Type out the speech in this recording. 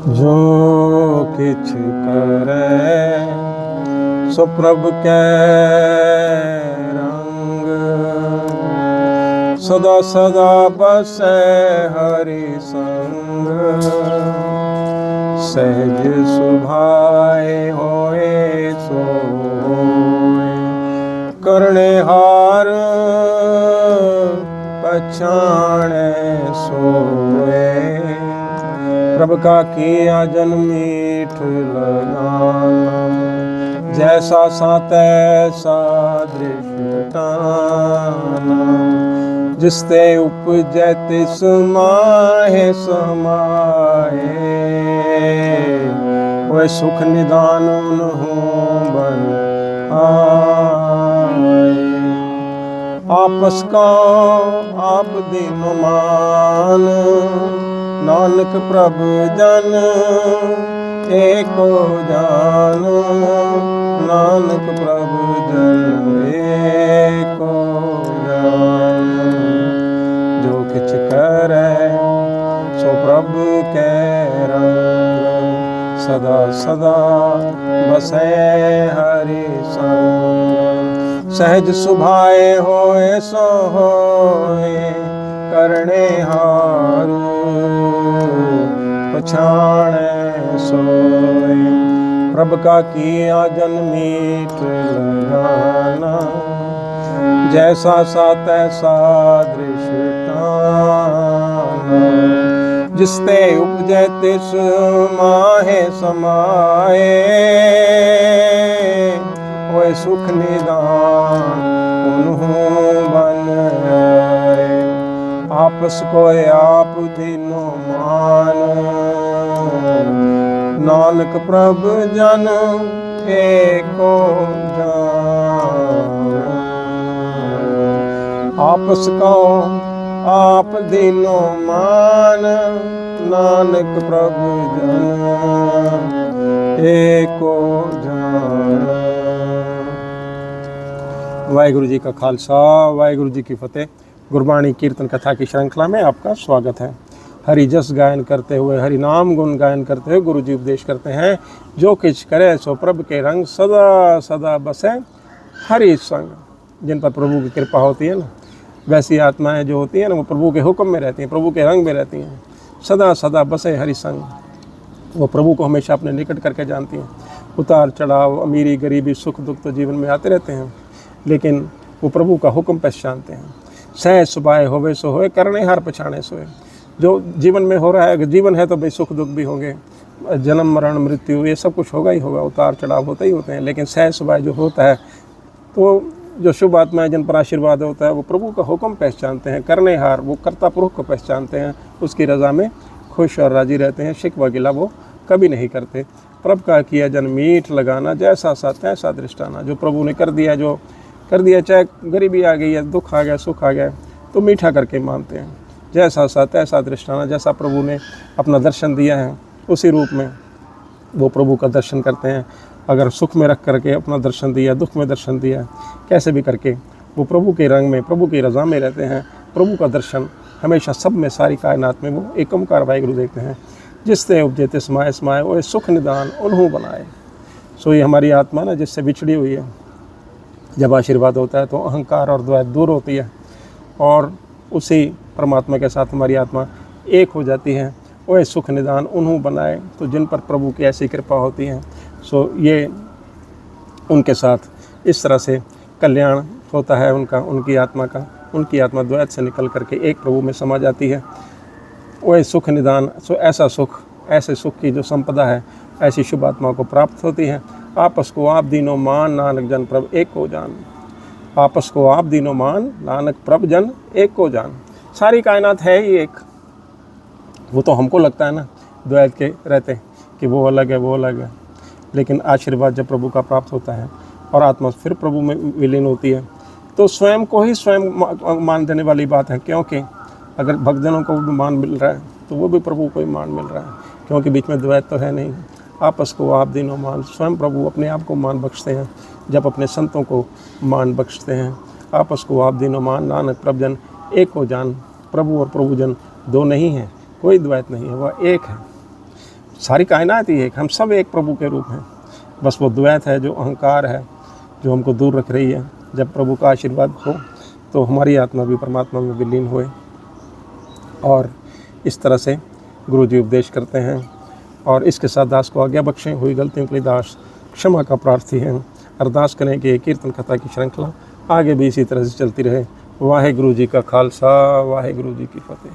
जो किछ करे सो प्रभ कै रंग, सदा सदा बसै हरि संग। सहज सुभाए होए सो होए, करने हार पछाणे सोए। प्रभ का किया जन मीठ लगाना, जैसा सा तैसा दृष्टाना। जिसते उपजै तिस माहे समाए, वह सुख निदान उन्हों बन आए। आपस का आप दीनो मान, नानक प्रभु जन एको जान। नानक प्रभु जन एको जान। जो किछ करे सो प्रभु कै रंग, सदा सदा बसै हरि संग। सहज सुभाए होए सो होए, करने हारू पछाणे सोए। प्रभ का किया जन मीठ लगाना, जैसा सा तैसा दृष्टाना। जिसते उपजै तिस माहे समाए, वह सुख निदान उन्हों बन आए। आपस को आप दीनो मान, नानक प्रभु जन एको जान। आपस को आप दीनो मान, नानक प्रभु जन एको जान। वाहिगुरु जी का खालसा, वाहिगुरु जी की फतेह। गुरबाणी कीर्तन कथा की श्रृंखला में आपका स्वागत है। हरि जस गायन करते हुए, हरि नाम गुण गायन करते हुए गुरु जी उपदेश करते हैं। जो किछ करे सो प्रभु के रंग, सदा सदा बसे हरि संग। जिन पर प्रभु की कृपा होती है ना, वैसी आत्माएं जो होती हैं ना, वो प्रभु के हुक्म में रहती हैं, प्रभु के रंग में रहती हैं। सदा सदा बसे हरि संग। वो प्रभु को हमेशा अपने निकट करके जानती हैं। उतार चढ़ाव, अमीरी गरीबी, सुख दुख तो जीवन में आते रहते हैं, लेकिन वो प्रभु का हुक्म पहचानते हैं। सहज सुभाए होवे सो होए, करने हार पछाणे सोए। जो जीवन में हो रहा है, अगर जीवन है तो भाई सुख दुख भी होंगे, जन्म मरण मृत्यु ये सब कुछ होगा ही होगा, उतार चढ़ाव होते ही होते हैं। लेकिन सहज सुभाए जो होता है, तो जो शुभ आत्माएं जिन पर आशीर्वाद होता है, वो प्रभु का हुक्म पहचानते हैं। करने हार वो कर्ता पुरुष को पहचानते हैं, उसकी रज़ा में खुश और राजी रहते हैं। शिकवा गिला वो कभी नहीं करते। प्रभु का किया जन मीठ लगाना, जैसा सा तैसा दृष्टाना। जो प्रभु ने कर दिया, जो कर दिया, चाहे गरीबी आ गई है, दुख आ गया, सुख आ गया, तो मीठा करके मानते हैं। जैसा सा तैसा दृष्टाना, जैसा प्रभु ने अपना दर्शन दिया है उसी रूप में वो प्रभु का दर्शन करते हैं। अगर सुख में रख करके अपना दर्शन दिया, दुख में दर्शन दिया, कैसे भी करके वो प्रभु के रंग में, प्रभु की रज़ा में रहते हैं। प्रभु का दर्शन हमेशा सब में, सारी कायनात में वो एकमकार वाहिगुरु देखते हैं। जिससे उपजे समाए समाए, वो सुख निदान उन्हों बनाए। सो ये हमारी आत्मा ना जिससे बिछड़ी हुई है, जब आशीर्वाद होता है तो अहंकार और द्वैत दूर होती है और उसी परमात्मा के साथ हमारी आत्मा एक हो जाती है। वह सुख निदान उन्हों बनाए। तो जिन पर प्रभु की ऐसी कृपा होती है, सो ये उनके साथ इस तरह से कल्याण होता है उनका, उनकी आत्मा का। उनकी आत्मा द्वैत से निकल करके एक प्रभु में समा जाती है। वह सुख निदान, सो ऐसा सुख, ऐसे सुख की जो संपदा है, ऐसी शुभ आत्मा को प्राप्त होती है। आपस को आप दीनो मान, नानक जन प्रभ एक को जान। आपस को आप दीनो मान, नानक प्रभ जन एक को जान। सारी कायनात है ही एक। वो तो हमको लगता है ना द्वैत के रहते कि वो अलग है, वो अलग है, लेकिन आशीर्वाद जब प्रभु का प्राप्त होता है और आत्मा फिर प्रभु में विलीन होती है, तो स्वयं को ही स्वयं मान देने वाली बात है। क्योंकि अगर भक्तजनों को भी मान मिल रहा है तो वो भी प्रभु को ही मान मिल रहा है, क्योंकि बीच में द्वैत तो है नहीं। आपस को आप दीनो मान, स्वयं प्रभु अपने आप को मान बख्शते हैं जब अपने संतों को मान बख्शते हैं। आपस को आप दीनो मान, नानक प्रभुजन एक हो जान। प्रभु और प्रभुजन दो नहीं हैं, कोई द्वैत नहीं है, वह एक है। सारी कायनात ही एक, हम सब एक प्रभु के रूप हैं। बस वो द्वैत है, जो अहंकार है, जो हमको दूर रख रही है। जब प्रभु का आशीर्वाद हो तो हमारी आत्मा भी परमात्मा में विलीन होए। और इस तरह से गुरु जी उपदेश करते हैं। और इसके साथ दास को आज्ञा बख्शें, हुई गलतियों के लिए दास क्षमा का प्रार्थी है। अरदास करें कि कीर्तन कथा की श्रृंखला आगे भी इसी तरह से चलती रहे। वाहे गुरु जी का खालसा, वाहे गुरु जी की फतेह।